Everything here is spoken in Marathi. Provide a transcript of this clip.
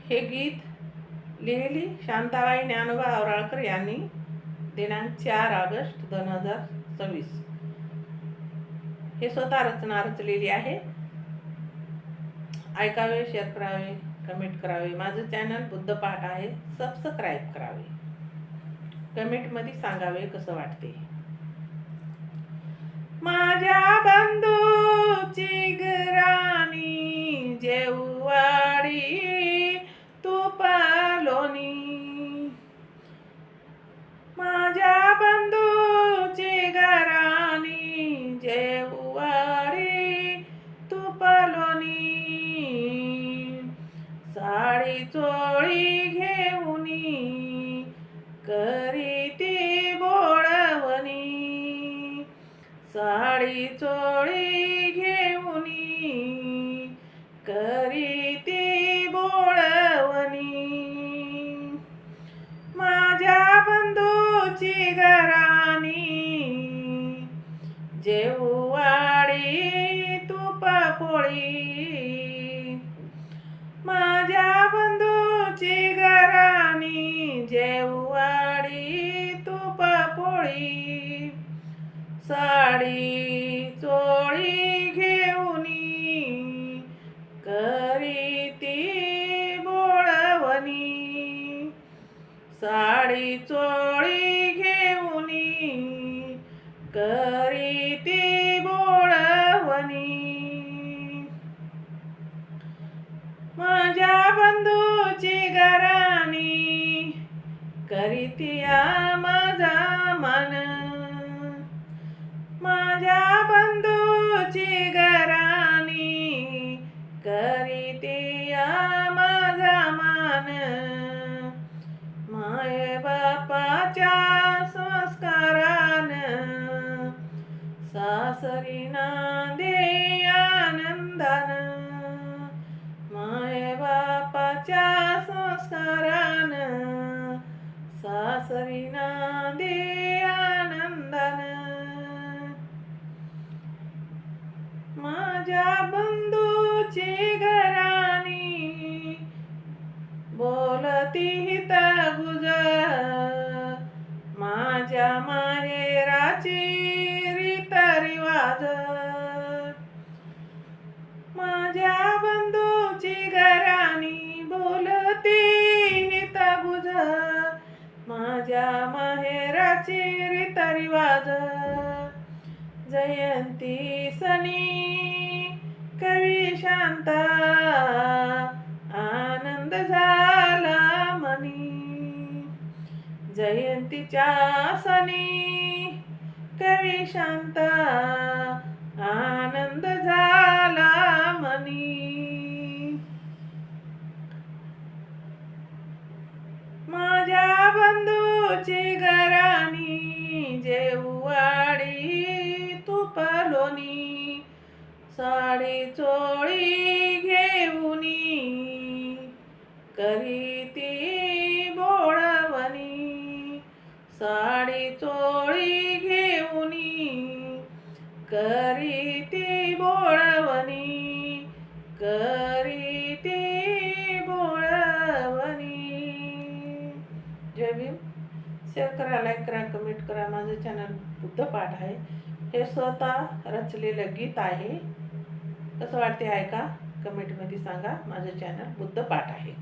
हे गीत लिहिली शांताबाई ज्ञानोबा औराळकर यांनी दिनांक 4 ऑगस्ट 2026. हे स्वतः रचना रचलेली आहे. ऐकावे, शेअर करावे, कमेंट करावे. माझं चॅनल बुद्धपाठ आहे, सबस्क्राईब करावे. कमेंटमध्ये सांगावे कसं वाटते. माझ्या बंधूची घराणी जेवाडी तुपालोनी, माझ्या बंधूची घराणी जेवाडी तुपालोनी, साडी चोळी घेऊनी करीती बोळवणी, साडी चोळी घेऊनी करीती बोळवणी, माझ्या बंधूची घराणी जेवाडी तुपापोळी, माझ्या बंधूची घराणी जेवाडी तुपापोळी, साडी चोळी घेऊनी करीती बोळवणी, साडी चोळी घेऊनी करीती बोळवणी, माझ्या बंधूची घराणी करीती माझा मन, माझ्या बंधूची घराणी करीती माझा मान, माये बापाच्या संस्कारान सासरी नांदे आनंदान, माये बापाच्या संस्कारान सासरी नांदे आनंदान, माझ्या बंधूची घराणी बोलती हिता गुज, माझ्या माहेराची रीत रिवाज, माझ्या बंधूची घराणी बोलती हिता गुज, माझ्या माहेराची रीत रिवाज, जयंती सनी कवी शांता आनंद झाला मनी, जयंतीच्या सनी कवी शांता आनंद झाला मनी, माझ्या बंधूची घराणी जेवाडी तुपालोनी, साडी चोळी घेऊनी करीती बोळवणी, साडी चोळी घेऊनी करीती बोळवणी, करीती बोळवणी. जय भीम. शेअर करा, लाईक करा, कमेंट करा. माझं चॅनल बुद्धपाठ आहे. हे स्वतः रचलेलं गीत आहे. कसं वाटते ऐका, कमेंटमध्ये सांगा. माझं चॅनल बुद्धपाठ आहे.